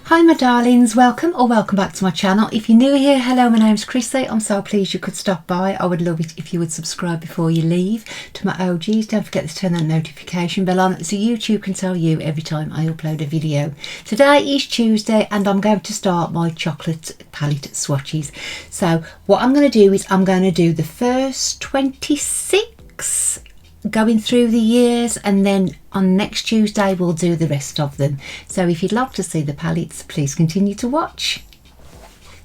Hi my darlings, welcome back to my channel. If you're new here, hello, my name's Chrissy. I'm so pleased you could stop by. I would love it if you would subscribe before you leave. To my OGs, don't forget to turn that notification bell on so YouTube can tell you every time I upload a video. Today is Tuesday and I'm going to start my chocolate palette swatches. So what I'm going to do is I'm going to do the first 26 going through the years, and then on next Tuesday we'll do the rest of them. So if you'd like to see the palettes, please continue to watch.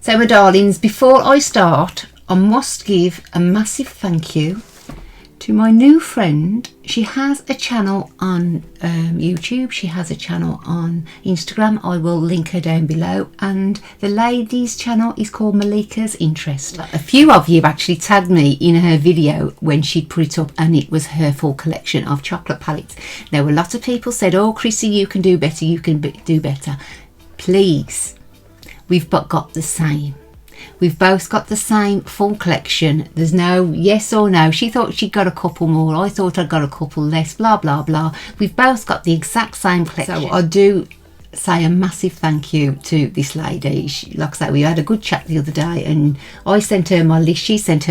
So my darlings, before I start, I must give a massive thank you to my new friend. She has a channel on YouTube, she has a channel on Instagram. I will link her down below, and the lady's channel is called Malikas Interests. A few of you actually tagged me in her video when she put it up, and it was her full collection of chocolate palettes. Now a lot of people said, oh Chrissy, you can do better, you can do better. Please, we've got the same. We've both got the same full collection. There's no yes or no. She thought she'd got a couple more, I thought I'd got a couple less, blah blah blah. We've both got the exact same collection. So I do say a massive thank you to this lady. Like I say, we had a good chat the other day and I sent her my list, she sent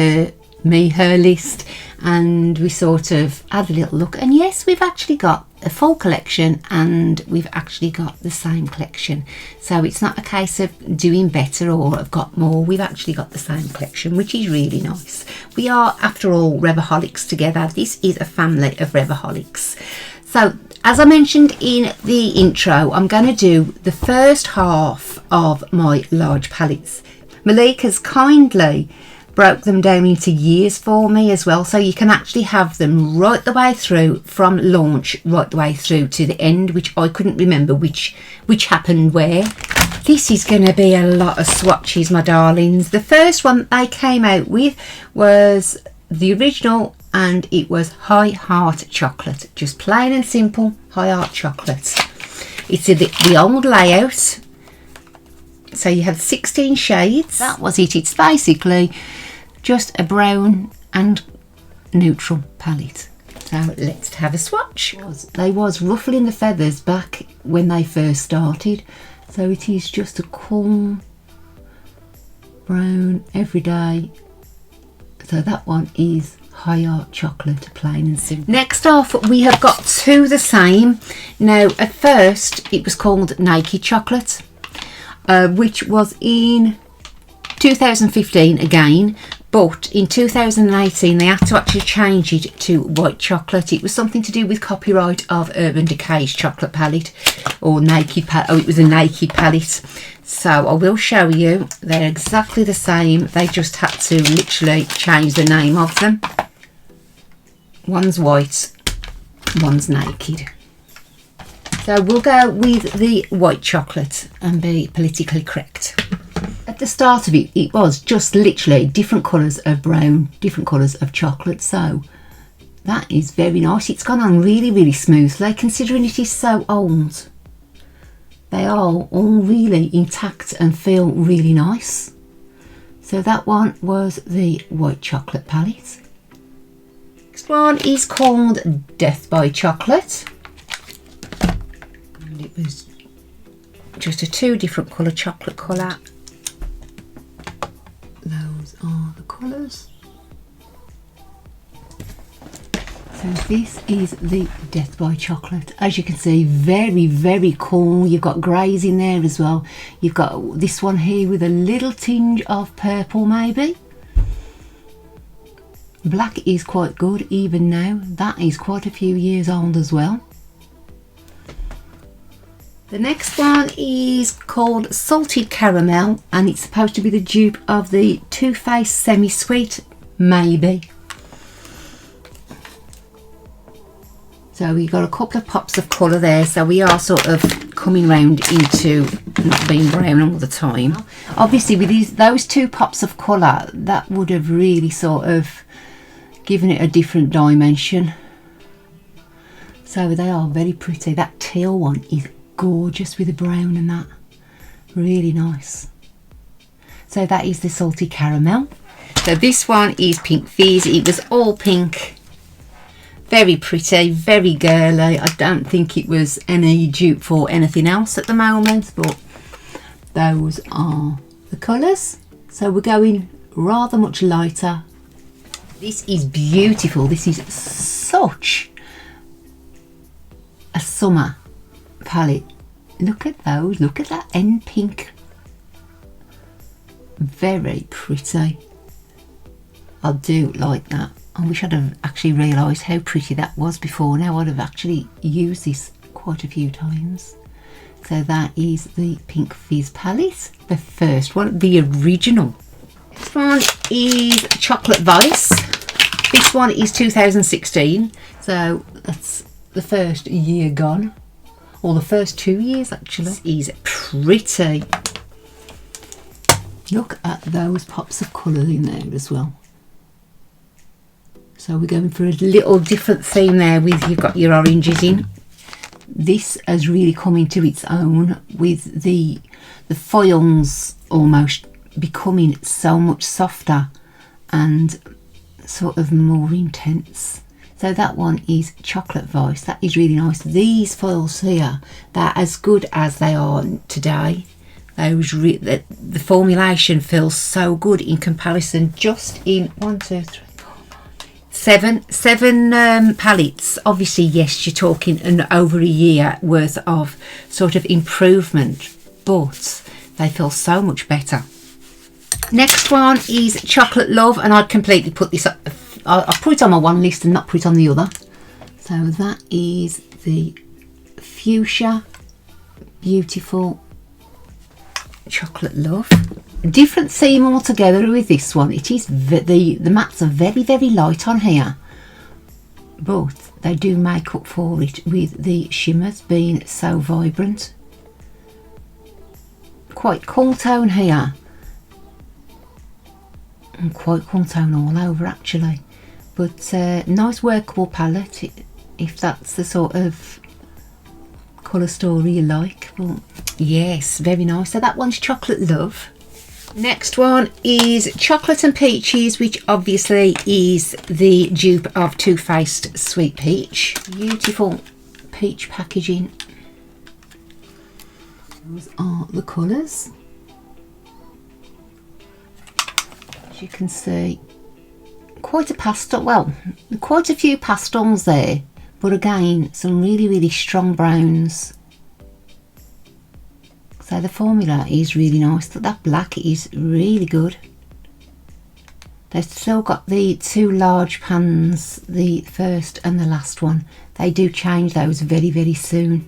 me her list, and we sort of had a little look, and yes, we've actually got a full collection and we've actually got the same collection. So it's not a case of doing better or I've got more. We've actually got the same collection, which is really nice. We are, after all, Revaholics together. This is a family of Revaholics. So as I mentioned in the intro, I'm going to do the first half of my large palettes. Malika's kindly broke them down into years for me as well, so you can actually have them right the way through, from launch right the way through to the end, which I couldn't remember which happened where. This is going to be a lot of swatches, my darlings. The first one they came out with was the original, and it was High Heart Chocolate, just plain and simple High Heart Chocolate. It's the old layout, so you had 16 shades. That was it. It's basically just a brown and neutral palette. So let's have a swatch. They was ruffling the feathers back when they first started, so it is just a cool brown everyday. So that one is High Heart Chocolate, plain and simple. Next off, we have got two the same. Now at first it was called Naked Chocolate, which was in 2015 again, but in 2018 they had to actually change it to White Chocolate. It was something to do with copyright of Urban Decay's chocolate palette, or Naked palette. Oh, it was a Naked palette. So I will show you, they're exactly the same, they just had to literally change the name of them. One's white, one's naked. So we'll go with the White Chocolate and be politically correct. At the start of it, it was just literally different colours of brown, different colours of chocolate. So that is very nice. It's gone on really, really smoothly, considering it is so old. They are all really intact and feel really nice. So that one was the White Chocolate palette. Next one is called Death by Chocolate. And it was just a two different colour chocolate colour. Those are the colours. So this is the Death by Chocolate. As you can see, very, very cool. You've got greys in there as well. You've got this one here with a little tinge of purple maybe. Black is quite good even now. That is quite a few years old as well. The next one is called Salted Caramel, and it's supposed to be the dupe of the Too Faced Semi-Sweet, maybe. So we got a couple of pops of colour there, so we are sort of coming round into not being brown all the time. Obviously with those two pops of colour, that would have really sort of given it a different dimension. So they are very pretty. That teal one is gorgeous with the brown and that, really nice. So that is the Salted Caramel. So this one is Pink Fizz. It was all pink, very pretty, very girly. I don't think it was any dupe for anything else at the moment, but those are the colours. So we're going rather much lighter. This is beautiful. This is such a summer palette. Look at those. Look at that end pink. Very pretty. I do like that. I wish I'd have actually realised how pretty that was before. Now I'd have actually used this quite a few times. So that is the Pink Fizz palette. The first one, the original. Next one is Chocolate Vice. This one is 2016. So that's the first year gone. Or the first 2 years actually. This is pretty. Look at those pops of colour in there as well. So we're going for a little different theme there with, you've got your oranges in. This has really come into its own with the foils almost becoming so much softer and sort of more intense. So that one is Chocolate Vice. That is really nice. These foils here, they're as good as they are today. The formulation feels so good in comparison. Just in 1, 2, 3, 4, 5, 7 palettes. Obviously, yes, you're talking over a year worth of sort of improvement, but they feel so much better. Next one is Chocolate Love, and I'd completely put this up. I put it on my one list and not put it on the other. So that is the Fuchsia Beautiful Chocolate Love. Different theme altogether with this one. It is the mattes are very, very light on here, but they do make up for it with the shimmers being so vibrant. Quite cool tone here, and quite cool tone all over actually, but nice workable palette if that's the sort of colour story you like. Well, yes, very nice. So that one's Chocolate Love. Next one is Chocolate and Peaches, which obviously is the dupe of Too Faced Sweet Peach. Beautiful peach packaging. Those are the colours. As you can see, quite a pastel, well, quite a few pastels there, but again, some really, really strong browns. So the formula is really nice. That black is really good. They've still got the 2 large pans, the first and the last one. They do change those very, very soon.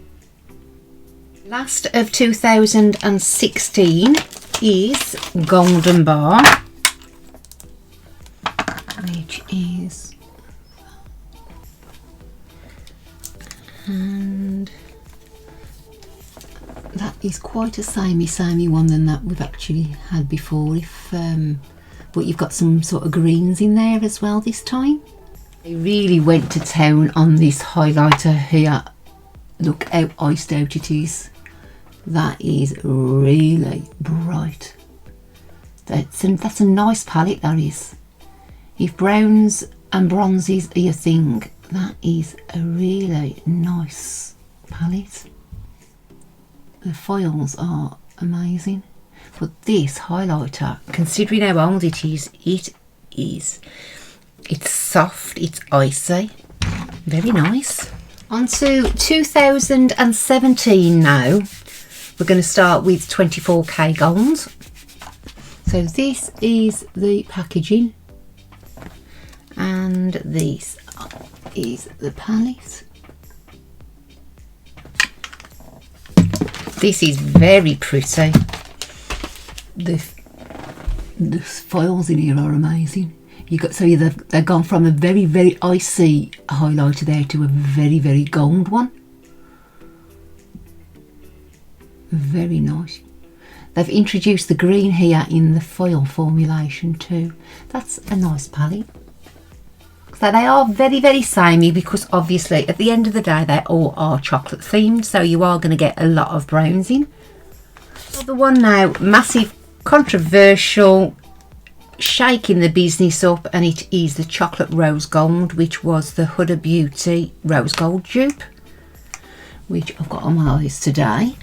Last of 2016 is Golden Bar, which is, and that is quite a samey one than that we've actually had before. But you've got some sort of greens in there as well this time. They really went to town on this highlighter here. Look how iced out it is. That is really bright. That's a nice palette, that is. If browns and bronzes are your thing, that is a really nice palette. The foils are amazing, but this highlighter, considering how old it is, it's soft, it's icy, very nice. On to 2017 now. We're going to start with 24K Gold. So this is the packaging, and this is the palette. This is very pretty. The foils in here are amazing. They've gone from a very, very icy highlighter there to a very, very gold one. Very nice. They've introduced the green here in the foil formulation too. That's a nice palette. So they are very, very samey, because obviously at the end of the day they all are chocolate themed, so you are going to get a lot of browns in. The one now, massive, controversial, shaking the business up, and it is the Chocolate Rose Gold, which was the Huda Beauty Rose Gold dupe, which I've got on my eyes today.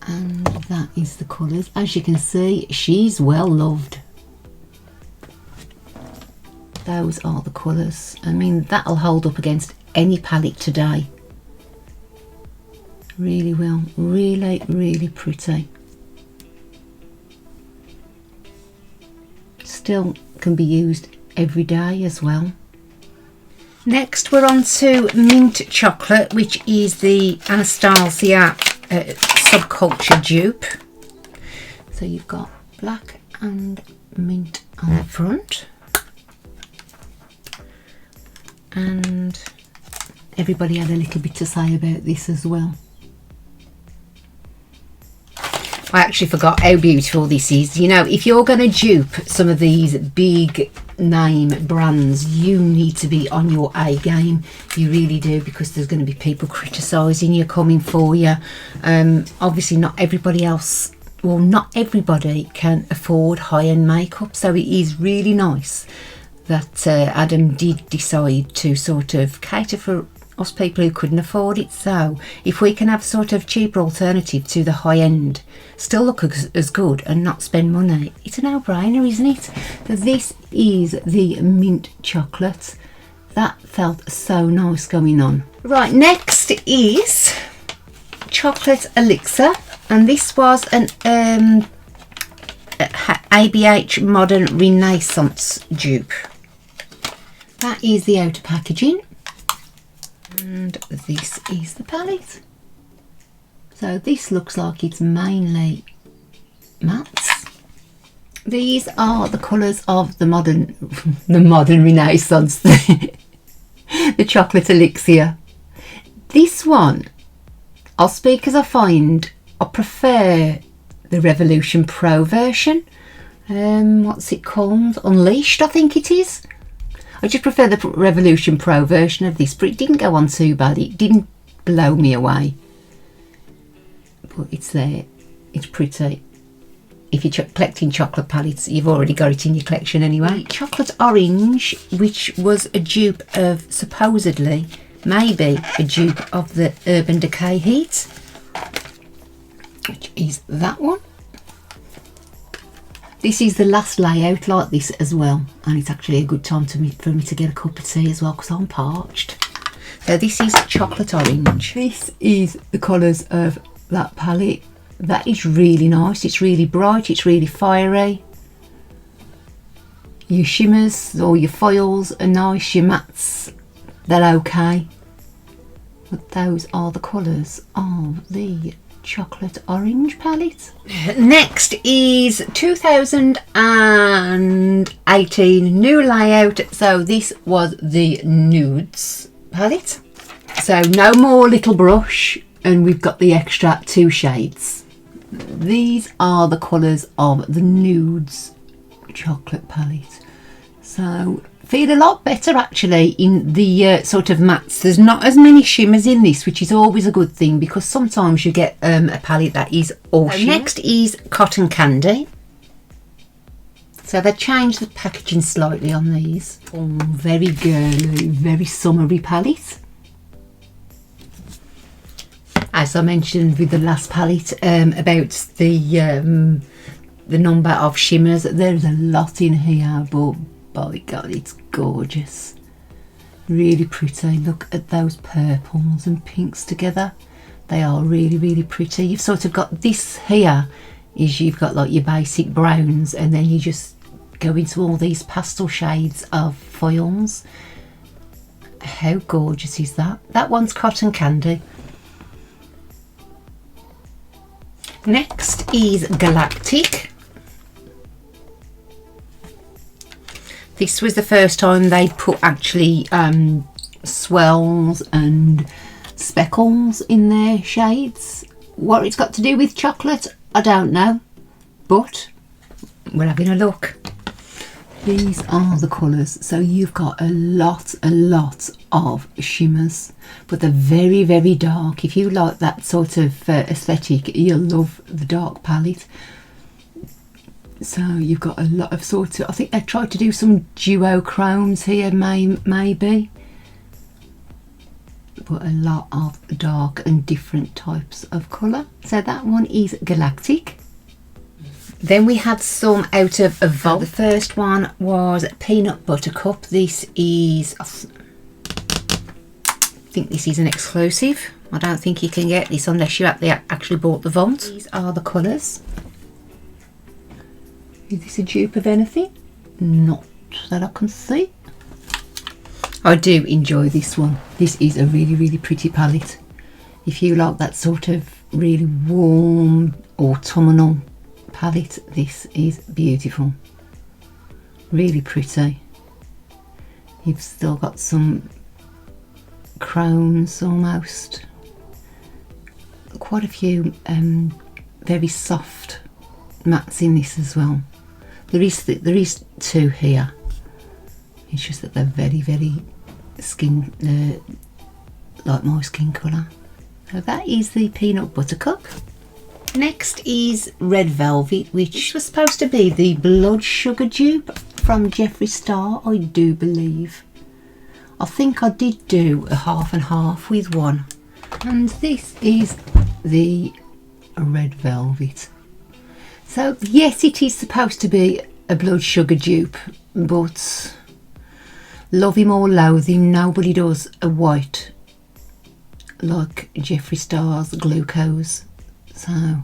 And that is the colours. As you can see, she's well loved. Those are the colours. I mean, that'll hold up against any palette today. Really will. Really, really pretty. Still can be used every day as well. Next we're on to Mint Chocolate, which is the Anastasia Subculture dupe. So you've got black and mint on the front. And everybody had a little bit to say about this as well. I actually forgot how beautiful this is. You know, if you're going to dupe some of these big name brands, you need to be on your A game. You really do, because there's going to be people criticising you, coming for you. Obviously not everybody else, well, not everybody can afford high-end makeup, so it is really nice that Adam did decide to sort of cater for us people who couldn't afford it. So if we can have sort of cheaper alternative to the high end, still look as good and not spend money, it's a no-brainer, isn't it? So this is the Mint Chocolate. That felt so nice going on. Right, next is Chocolate Elixir, and this was an ABH Modern Renaissance dupe. That is the outer packaging. And this is the palette. So this looks like it's mainly mattes. These are the colours of the modern Renaissance, the Chocolate Elixir. This one, I'll speak as I find, I prefer the Revolution Pro version. What's it called? Unleashed, I think it is. I just prefer the Revolution Pro version of this, but it didn't go on too bad. It didn't blow me away. But it's there. It's pretty. If you're collecting chocolate palettes, you've already got it in your collection anyway. Chocolate Orange, which was a dupe of, supposedly, maybe a dupe of the Urban Decay Heat, which is that one. This is the last layout like this as well, and it's actually a good time for me to get a cup of tea as well, because I'm parched. So this is Chocolate Orange. This is the colours of that palette. That is really nice. It's really bright, it's really fiery. Your shimmers or your foils are nice, your mattes, they're okay. But those are the colours of the Chocolate Orange palette. Next is 2018 new layout. So this was the Nudes palette. So no more little brush, and we've got the extra 2 shades. These are the colours of the Nudes chocolate palette. So feel a lot better actually in the sort of mattes. There's not as many shimmers in this, which is always a good thing, because sometimes you get a palette that is all shimmer. Next is Cotton Candy. So they changed the packaging slightly on these. Oh, very girly, very summery palette. As I mentioned with the last palette about the number of shimmers, there's a lot in here, but by God, it's gorgeous. Really pretty. Look at those purples and pinks together. They are really, really pretty. You've sort of got this here, is you've got like your basic browns, and then you just go into all these pastel shades of foils. How gorgeous is that? That one's Cotton Candy. Next is Galactic. This was the first time they put actually swells and speckles in their shades. What it's got to do with chocolate, I don't know, but we're having a look. These are the colours. So you've got a lot of shimmers, but they're very, very dark. If you like that sort of aesthetic, you'll love the dark palette. So you've got a lot of sort of, I think they tried to do some duochromes here, maybe. but a lot of dark and different types of colour. So that one is Galactic. Then we had some out of a vault. The first one was Peanut Buttercup. This is, I think this is an exclusive. I don't think you can get this unless you actually bought the vault. These are the colours. Is this a dupe of anything? Not that I can see. I do enjoy this one. This is a really, really pretty palette. If you like that sort of really warm autumnal palette, this is beautiful. Really pretty. You've still got some chromes almost. Quite a few very soft mattes in this as well. There is two here. It's just that they're very, very skin like my skin colour. So that is the Peanut Buttercup. Next is Red Velvet, which was supposed to be the Blood Sugar dupe from Jeffree Star, I do believe. I think I did do a half and half with one. And this is the Red Velvet. So yes, it is supposed to be a Blood Sugar dupe, but love him or loathe him, nobody does a white like Jeffree Star's Glucose. So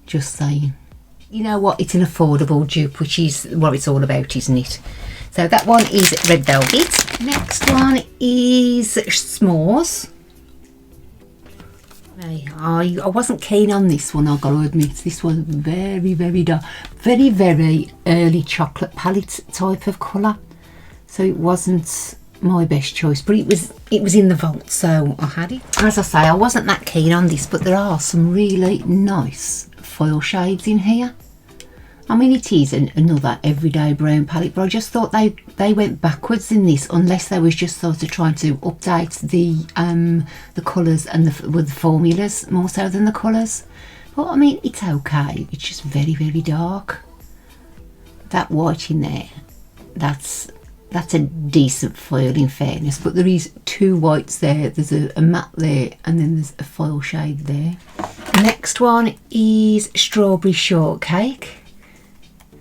just saying. You know what, it's an affordable dupe, which is what it's all about, isn't it? So that one is Red Velvet. Next one is S'mores. I wasn't keen on this one, I've got to admit. This was very, very dark, very, very early chocolate palette type of colour. So it wasn't my best choice, but it was in the vault, so I had it. As I say, I wasn't that keen on this, but there are some really nice foil shades in here. I mean, it is another everyday brown palette, but I just thought they went backwards in this, unless they was just sort of trying to update the colours and with the formulas more so than the colours. But I mean, it's okay. It's just very, very dark. That white in there, that's a decent foil in fairness, but there is two whites there. There's a matte there, and then there's a foil shade there. Next one is Strawberry Shortcake.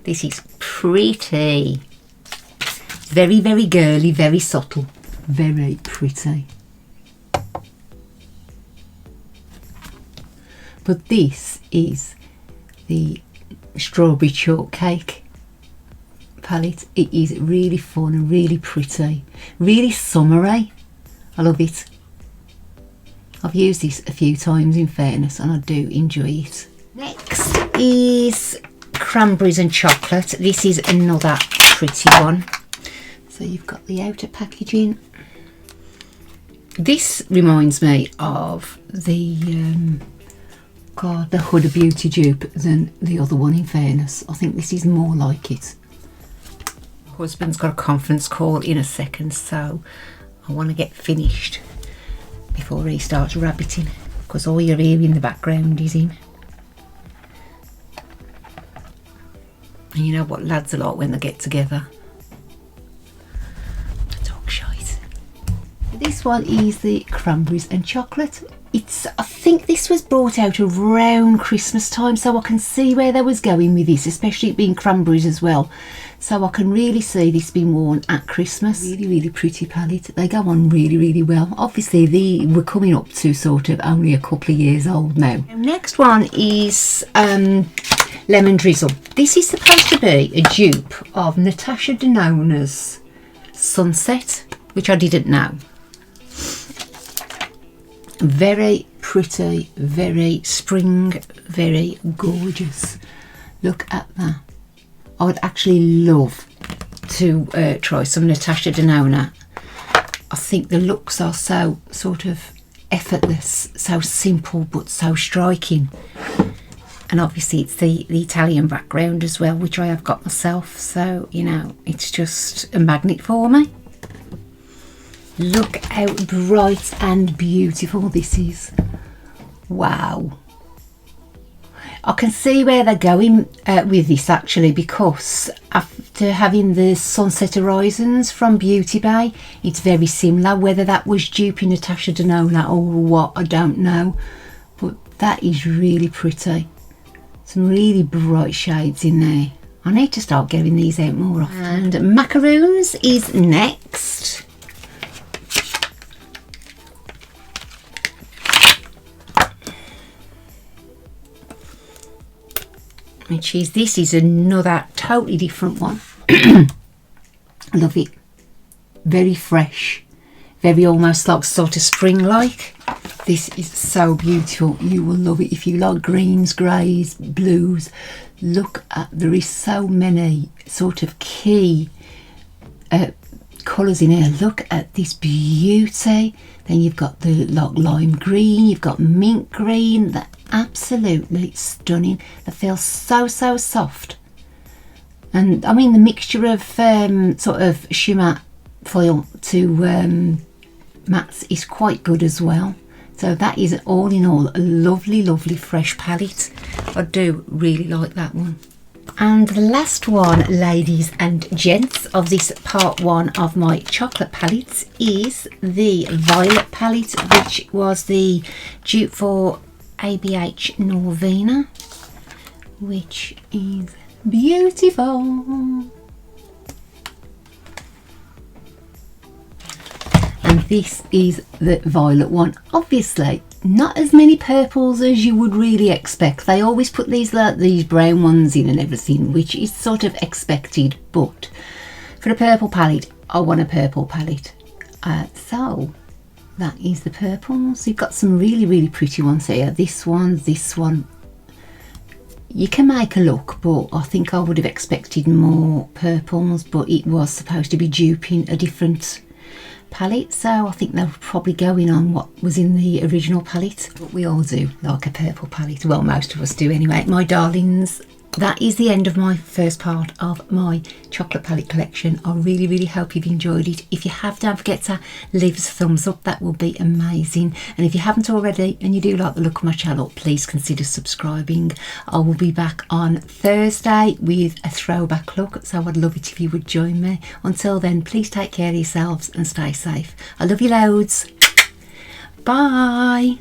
This is pretty. Very, very girly, very subtle, very pretty. But this is the Strawberry Shortcake palette. It is really fun and really pretty, really summery. I love it. I've used this a few times in fairness, and I do enjoy it. Next is Cranberries and Chocolate. This is another pretty one. So you've got the outer packaging. This reminds me of the the Huda Beauty dupe than the other one, in fairness. I think this is more like it. My husband's got a conference call in a second, so I want to get finished before he starts rabbiting, because all you hear in the background is him. And you know what lads are like when they get together? Talk shite. This one is the Cranberries and Chocolate. I think this was brought out around Christmas time, so I can see where they was going with this, especially it being cranberries as well. So I can really see this being worn at Christmas. Really, really pretty palette. They go on really, really well. Obviously, we're coming up to sort of only a couple of years old now. Next one is Lemon Drizzle. This is supposed to be a dupe of Natasha Denona's Sunset, which I didn't know. Very pretty, very spring, very gorgeous. Look at that. I would actually love to try some Natasha Denona. I think the looks are so sort of effortless, so simple but so striking. And obviously it's the Italian background as well, which I have got myself, so you know, it's just a magnet for me. Look how bright and beautiful this is. Wow. I can see where they're going with this actually, because to having the Sunset Horizons from Beauty Bay. It's very similar. Whether that was duping Natasha Denona or what, I don't know. But that is really pretty. Some really bright shades in there. I need to start getting these out more often. And Macaroons is next. Which is, this is another totally different one. Love it. Very fresh. Very almost like sort of spring-like. This is so beautiful. You will love it if you like greens, greys, blues. Look at, there is so many sort of key colours in here. Look at this beauty. Then you've got the like lime green, you've got mint green. They're absolutely stunning. They feel so soft. And I mean the mixture of sort of shimmer foil to mattes is quite good as well. So that is all in all a lovely fresh palette. I do really like that one. And the last one, ladies and gents, of this part one of my chocolate palettes is the violet palette, which was the dupe for ABH Norvina, which is beautiful. And this is the violet one. Obviously not as many purples as you would really expect. They always put these brown ones in and everything, which is sort of expected, but for a purple palette I want a purple palette. So that is the purples. You've got some really pretty ones here. This one. You can make a look, but I think I would have expected more purples, but it was supposed to be duping a different palette, so I think they were probably going on what was in the original palette. But we all do like a purple palette. Well, most of us do anyway. My darlings, that is the end of my first part of my chocolate palette collection. I really hope you've enjoyed it. If you have, don't forget to leave us a thumbs up. That will be amazing. And if you haven't already and you do like the look of my channel, please consider subscribing. I will be back on Thursday with a throwback look, so I'd love it if you would join me. Until then, please take care of yourselves and stay safe. I love you loads. Bye.